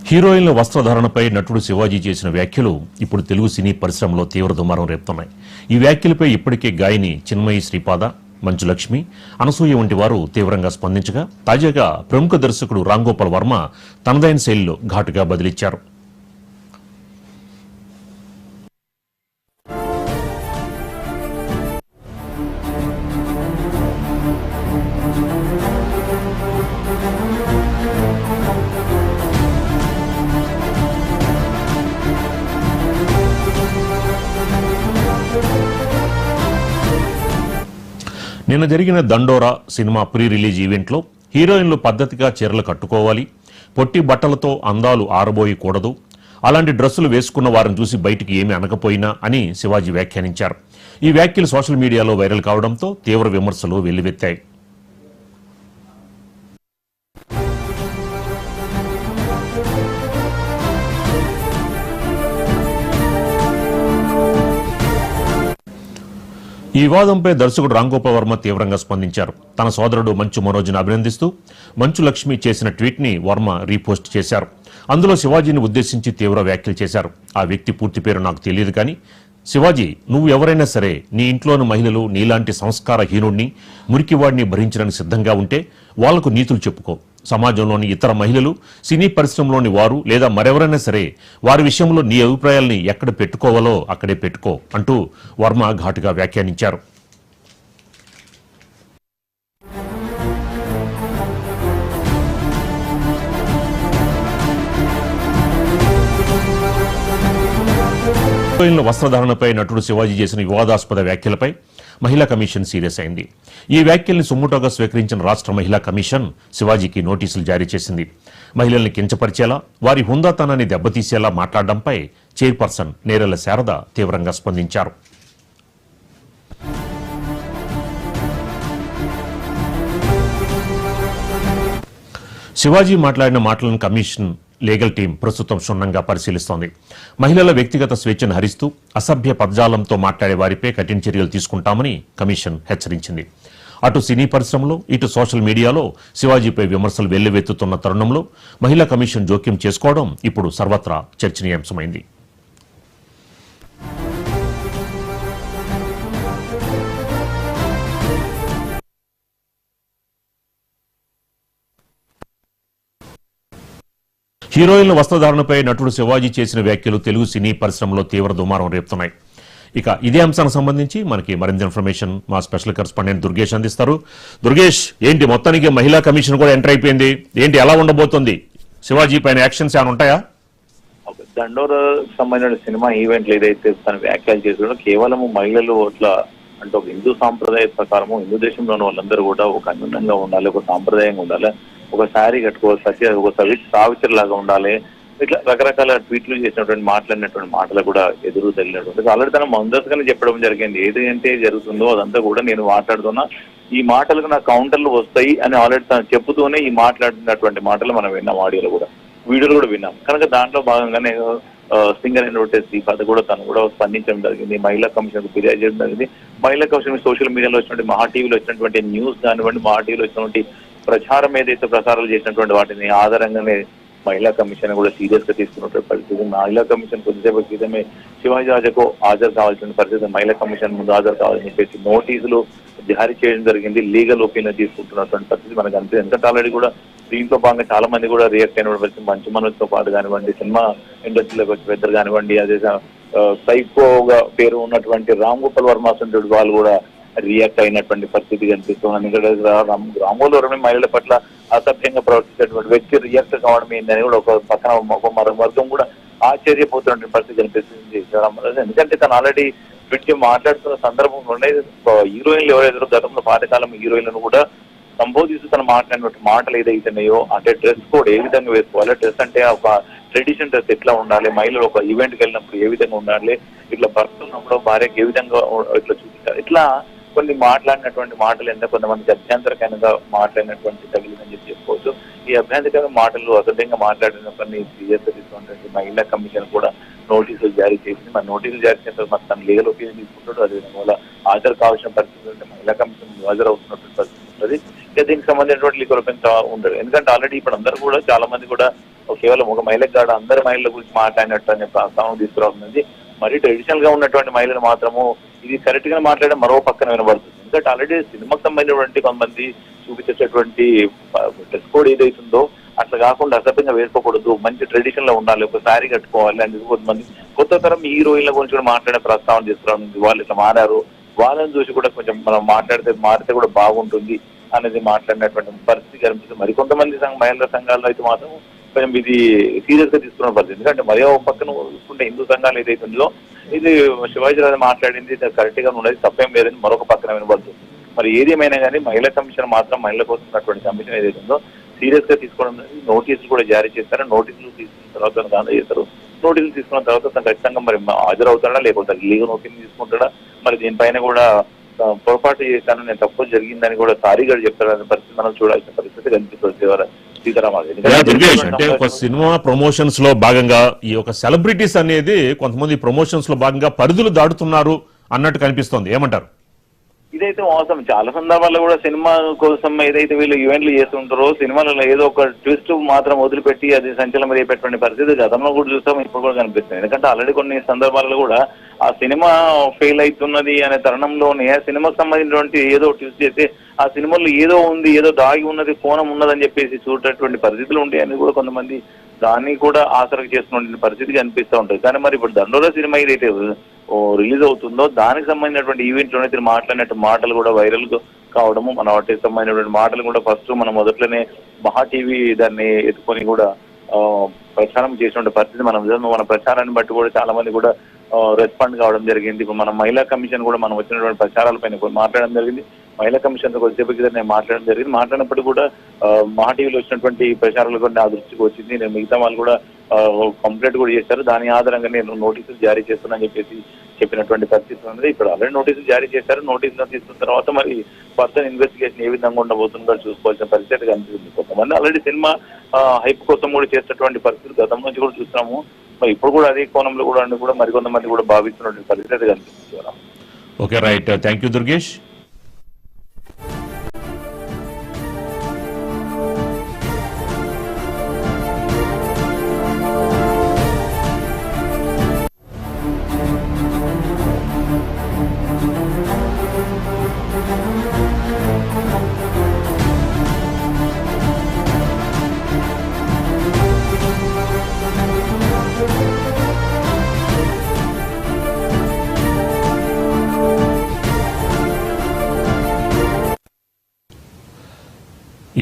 హీరోయిన్ల వస్త్రధారణపై నటుడు శివాజీ చేసిన వ్యాఖ్యలు ఇప్పుడు తెలుగు సినీ పరిశ్రమలో తీవ్ర దుమారం రేపుతున్నాయి. ఈ వ్యాఖ్యలపై ఇప్పటికే గాయని చిన్మయి శ్రీపాద, మంచు లక్ష్మి, అనసూయ వంటి వారు తీవ్రంగా స్పందించగా తాజాగా ప్రముఖ దర్శకుడు రామ్ గోపాల్ వర్మ తనదైన శైలిలో ఘాటుగా బదిలిచ్చారు. నిన్న జరిగిన దండోరా సినిమా ప్రీ రిలీజ్ ఈవెంట్లో హీరోయిన్లు పద్ధతిగా చీరలు కట్టుకోవాలి, పొట్టి బట్టలతో అందాలు ఆరబోయకూడదు, అలాంటి డ్రెస్సులు వేసుకున్న వారిని చూసి బయటికి ఏమీ అనకపోయినా అని శివాజీ వ్యాఖ్యానించారు. ఈ వ్యాఖ్యలు సోషల్ మీడియాలో వైరల్ కావడంతో తీవ్ర విమర్శలు వెల్లువెత్తాయి. ఈ వివాదంపై దర్శకుడు రామ్ గోపాల్ వర్మ తీవ్రంగా స్పందించారు. తన సోదరుడు మంచు మనోజ్ను అభినందిస్తూ మంచు లక్ష్మి చేసిన ట్వీట్ ని వర్మ రీపోస్ట్ చేశారు. అందులో శివాజీని ఉద్దేశించి తీవ్ర వ్యాఖ్యలు చేశారు. ఆ వ్యక్తి పూర్తి పేరు నాకు తెలియదు, కానీ శివాజీ, నువ్వు ఎవరైనా సరే నీ ఇంట్లోని మహిళలు నీలాంటి సంస్కారహీనుడిని, మురికివాడిని భరించడానికి సిద్ధంగా ఉంటే వాళ్లకు నీతులు చెప్పుకో. సమాజంలోని ఇతర మహిళలు, సినీ పరిశ్రమలోని వారు లేదా మరెవరైనా సరే వారి విషయంలో నీ అభిప్రాయాల్ని ఎక్కడ పెట్టుకోవాలో అక్కడే పెట్టుకో అంటూ వర్మ ఘాటుగా వ్యాఖ్యానించారు. హీరోయిన్ల వస్త్రధారణపై నటుడు శివాజీ చేసిన వివాదాస్పద వ్యాఖ్యలపై మహిళా కమిషన్ సీరియస్ అయింది. ఈ వ్యాఖ్యల్ని సుమోటోగా స్వీకరించిన రాష్ట్ర మహిళా కమిషన్ శివాజీకి నోటీసులు జారీ చేసింది. మహిళల్ని కించపరిచేలా, వారి హుందాతనాన్ని దెబ్బతీసేలా మాట్లాడడంపై చైర్పర్సన్ నేరెళ్ల శారద తీవ్రంగా స్పందించారు. శివాజీ మాట్లాడిన మాటలను కమిషన్ లీగల్ టీం ప్రస్తుతం క్షుణ్ణంగా పరిశీలిస్తోంది. మహిళల వ్యక్తిగత స్వేచ్ఛను హరిస్తూ అసభ్య పదజాలంతో మాట్లాడే వారిపై కఠిన చర్యలు తీసుకుంటామని కమిషన్ హెచ్చరించింది. అటు సినీ పరిశ్రమలో, ఇటు సోషల్ మీడియాలో శివాజీపై విమర్శలు వెల్లువెత్తుతున్న తరుణంలో మహిళా కమిషన్ జోక్యం చేసుకోవడం ఇప్పుడు సర్వత్రా చర్చనీయాంశమైంది. హీరోయిన్ల వస్త్రధారణపై నటుడు శివాజీ చేసిన వ్యాఖ్యలు తెలుగు సినీ పరిశ్రమలో తీవ్ర దుమారం రేపుతున్నాయి. ఇక ఇదే అంశానికి సంబంధించి మనకి మరింత ఇన్ఫర్మేషన్ మా స్పెషల్ కరెస్పాండెంట్ దుర్గేష్ అందిస్తారు. దుర్గేష్, ఏంటి మొత్తానికి మహిళా కమిషన్ కూడా ఎంటర్ అయిపోయింది, ఏంటి ఎలా ఉండబోతుంది? శివాజీ పైన యాక్షన్స్ ఏమైనా ఉంటాయా? దండోరా సంబంధించిన సినిమా ఈవెంట్లు ఏదైతే తన వ్యాఖ్యలు చేసాడో కేవలం మహిళలు అట్లా అంటే ఒక హిందూ సాంప్రదాయ ప్రకారము హిందూ దేశంలోని వాళ్ళందరూ కూడా ఒక అన్యూనంగా ఉండాలి, ఒక సాంప్రదాయంగా ఉండాలి, ఒక శారీ కట్టుకోవాలి, ఒక సావిత్రి లాగా ఉండాలి, ఇట్లా రకరకాల ట్వీట్లు చేసినటువంటి మాట్లాడినటువంటి మాటలు కూడా ఎదురు తగిలినటువంటి ఆల్రెడీ తన ముందస్తుగానే చెప్పడం జరిగింది. ఏదైతే జరుగుతుందో అదంతా కూడా నేను మాట్లాడుతున్నా, ఈ మాటలకు నా కౌంటర్లు వస్తాయి అని ఆల్రెడీ తను చెప్పుతూనే ఈ మాట్లాడినటువంటి మాటలు మనం విన్నాం, ఆడియోలో కూడా వీడియోలు కూడా విన్నాం. కనుక దాంట్లో భాగంగానే సింగర్ అయినటువంటి శ్రీపాద కూడా తను కూడా స్పందించడం జరిగింది, మహిళా కమిషన్కు ఫిర్యాదు చేయడం జరిగింది. మహిళా కమిషన్ సోషల్ మీడియాలో వచ్చినటువంటి మహా టీవీలో వచ్చినటువంటి న్యూస్ కానివ్వండి, మహా టీవీలో వచ్చినటువంటి ప్రచారం ఏదైతే ప్రసారాలు చేసినటువంటి వాటిని ఆధారంగానే మహిళా కమిషన్ కూడా సీరియస్ గా తీసుకున్నటువంటి పరిస్థితి. మహిళా కమిషన్ కొద్దిసేపు క్రితమే శివాజీ రాజాకు హాజరు కావాల్సిన పరిస్థితి, మహిళా కమిషన్ ముందు హాజరు కావాలని చెప్పేసి నోటీసులు జారీ చేయడం జరిగింది, లీగల్ ఒపీనియన్ తీసుకుంటున్నటువంటి పరిస్థితి మనకు అనిపిస్తుంది. ఎందుకంటే ఆల్రెడీ కూడా దీంట్లో భాగంగా చాలా మంది కూడా రియాక్ట్ అయినటువంటి మంచు మనోజ్తో పాటు కానివ్వండి, సినిమా ఇండస్ట్రీలోకి వచ్చి పెద్దలు కానివ్వండి, అదే సైకోగా పేరు ఉన్నటువంటి రామ్ గోపాల్ వర్మ వాళ్ళు కూడా రియాక్ట్ అయినటువంటి పరిస్థితి కనిపిస్తుంది. ఇక్కడ గ్రామంలో మహిళల పట్ల అసభ్యంగా ప్రవర్తించేటువంటి వ్యక్తి రియాక్ట్ కావడం ఏంటని కూడా ఒక పక్కన మరో వర్గం కూడా ఆశ్చర్యపోతున్నటువంటి పరిస్థితి కనిపిస్తుంది. ఎందుకంటే తను ఆల్రెడీ పెట్టి మాట్లాడుతున్న సందర్భంలోనే హీరోయిన్లు ఎవరైతే గతంలో పాతకాలం హీరోయిన్లను కూడా సంబోధిస్తూ తను మాట్లాడినటువంటి మాటలు ఏదైతున్నాయో, అంటే డ్రెస్ కోడ్ ఏ విధంగా వేసుకోవాలి, డ్రెస్ అంటే ఒక ట్రెడిషన్ డ్రెస్ ఎట్లా ఉండాలి, మహిళలు ఒక ఈవెంట్కి వెళ్ళినప్పుడు ఏ విధంగా ఉండాలి, ఇట్లా భర్త ఉన్నప్పుడు భార్యకి ఏ విధంగా ఇట్లా చూపించాలి, ఇట్లా కొన్ని మాట్లాడినటువంటి మాటలు ఎంత కొంతమందికి అభ్యంతరకరంగా మాట్లాడినటువంటి తగిలిందని చెప్పి చెప్పుకోవచ్చు. ఈ అభ్యంతరకర మాటలు అసభ్యంగా మాట్లాడిన కొన్ని సీరియస్ తీసుకున్నటువంటి మహిళా కమిషన్ కూడా నోటీసులు జారీ చేసింది. మరి నోటీసులు జారీ చేసిన తర్వాత తన లీగల్ ఒపీనియన్ తీసుకుంటాడు. అదేవిధంగా వల్ల హాజరు కావాల్సిన పరిస్థితి ఉంటే మహిళా కమిషన్ హాజరు అవుతున్నటువంటి పరిస్థితి ఉంటుంది. ఇక దీనికి సంబంధించినటువంటి లీగల్ ఒపీనియన్ ఉంటుంది. ఎందుకంటే ఆల్రెడీ ఇప్పుడు అందరూ కూడా చాలా మంది కూడా కేవలం ఒక మహిళకు కాదు అందరి మహిళల గురించి మాట్లాడినట్టు అనే ప్రస్తావన తీసుకురావుతుంది. మరి ట్రెడిషనల్ గా ఉన్నటువంటి మహిళలు మాత్రము ఇది కరెక్ట్ గా మాట్లాడడం మరో పక్కన వినబడుతుంది. ఎందుకంటే ఆల్రెడీ సినిమాకి సంబంధించినటువంటి కొంతమంది చూపించేటటువంటి డ్రెస్ కోడ్ ఏదైతుందో అట్లా కాకుండా అసభ్యంగా వేసుకోకూడదు, మంచి ట్రెడిషన్ లో ఉండాలి, ఒక శారీ కట్టుకోవాలి అని కొంతమంది కొత్త తరం హీరోయిన్ల గురించి కూడా మాట్లాడే ప్రస్తావన తీసుకురావుతుంది. వాళ్ళు ఇట్లా మారారు, వాళ్ళని చూసి కూడా కొంచెం మనం మారితే కూడా బాగుంటుంది అనేది మాట్లాడినటువంటి పరిస్థితి కనిపిస్తుంది. మరికొంతమంది మహిళా సంఘాల్లో అయితే మాత్రం కొంచెం ఇది సీరియస్ గా తీసుకున్న పరిస్థితి. ఎందుకంటే మరో పక్కన చూసుకుంటే హిందూ సంఘాలు ఏదైతే ఉందో ఇది శివాజీ రాజు మాట్లాడింది కరెక్ట్ గా ఉన్నది, తప్పేం లేదని మరొక పక్కన వినబడుతుంది. మరి ఏది ఏమైనా కానీ మహిళా కమిషన్ మాత్రం మహిళల కోసం ఉన్నటువంటి కమిషన్ ఏదైతే ఉందో సీరియస్ గా తీసుకోవడం నోటీసులు కూడా జారీ చేస్తారు. నోటీసులు తీసుకున్న తర్వాత గాంధీ చేస్తారు. నోటీసులు తీసుకున్న తర్వాత తను ఖచ్చితంగా మరి హాజరవుతాడా లేకపోతే లీగల్ ఒపీనియన్ తీసుకుంటాడా, మరి దీనిపైన కూడా పొరపాటు చేశాను, నేను తప్పు జరిగిందని కూడా సారీగా చెప్తాడనే పరిస్థితి మనం చూడాల్సిన పరిస్థితి కనిపిస్తుంది. దుర్గేష్, అంటే ఒక సినిమా ప్రమోషన్స్ లో భాగంగా ఈ యొక్క సెలబ్రిటీస్ అనేది కొంతమంది ప్రమోషన్స్ లో భాగంగా పరిధులు దాటుతున్నారు అన్నట్టు కనిపిస్తోంది, ఏమంటారు? ఇదైతే మోసం. చాలా సందర్భాల్లో కూడా సినిమా కోసం ఏదైతే వీళ్ళు ఈవెంట్లు చేస్తుంటారో సినిమాలలో ఏదో ఒక ట్విస్ట్ మాత్రం వదిలిపెట్టి అది సంచలనం రేపేటువంటి పరిస్థితి గతంలో కూడా చూస్తాం, ఇప్పుడు కూడా కనిపిస్తుంది. ఎందుకంటే ఆల్రెడీ కొన్ని సందర్భాల్లో కూడా ఆ సినిమా ఫెయిల్ అవుతున్నది అనే తరుణంలోనే ఆ సినిమాకు సంబంధించినటువంటి ఏదో ట్విస్ట్ చేస్తే ఆ సినిమాలో ఏదో ఉంది, ఏదో దాగి ఉన్నది, కోణం ఉన్నదని చెప్పేసి చూడేటువంటి పరిస్థితులు ఉంటాయి అని కూడా కొంతమంది దాన్ని కూడా ఆసరకు చేస్తున్న పరిస్థితి కనిపిస్తూ ఉంటుంది. కానీ మరి ఇప్పుడు దండోరా సినిమా ఏదైతే రిలీజ్ అవుతుందో దానికి సంబంధించినటువంటి ఈవెంట్ లోనే మాట్లాడినట్టు మాటలు కూడా వైరల్ కావడము, మన వాటికి సంబంధించినటువంటి మాటలు కూడా ఫస్ట్ మనం మొదట్లోనే మహా టీవీ దాన్ని ఎత్తుకొని కూడా ప్రచారం చేసినటువంటి పరిస్థితి మన ప్రచారాన్ని బట్టి కూడా చాలా మంది కూడా రెస్పాండ్ కావడం జరిగింది. ఇప్పుడు మన మహిళా కమిషన్ కూడా మనం వచ్చినటువంటి ప్రచారాలపైన మాట్లాడడం జరిగింది. మహిళా కమిషన్ తో కొద్దిసేపు కింద నేను మాట్లాడడం జరిగింది. మాట్లాడినప్పుడు కూడా మహా టీవీలో వచ్చినటువంటి ప్రచారాలు కూడా నా దృష్టికి వచ్చింది. నేను మిగతా వాళ్ళు కూడా కంప్లైంట్ కూడా చేశారు. దాని ఆధారంగా నేను నోటీసులు జారీ చేస్తున్నానని చెప్పేసి చెప్పినటువంటి పరిస్థితి ఉంది. ఇప్పుడు ఆల్రెడీ నోటీసులు జారీ చేశారు. నోటీసులు తీసుకున్న తర్వాత మరి ఫర్దర్ ఇన్వెస్టిగేషన్ ఏ విధంగా ఉండబోతుందో చూసుకోవాల్సిన పరిస్థితి కనిపిస్తుంది. కొంతమంది ఆల్రెడీ సినిమా హైప్ కోసం కూడా చేసేటువంటి పరిస్థితి గతం నుంచి కూడా చూస్తున్నాము. మరి ఇప్పుడు కూడా అదే కోణంలో కూడా మరికొంతమంది కూడా భావిస్తున్నటువంటి పరిస్థితి కనిపిస్తుంది. Okay, right. Thank you Durgesh.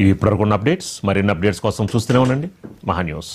ఇవి ఇప్పటివరకు ఉన్న అప్డేట్స్. మరిన్ని అప్డేట్స్ కోసం చూస్తూనే ఉండండి మహా న్యూస్.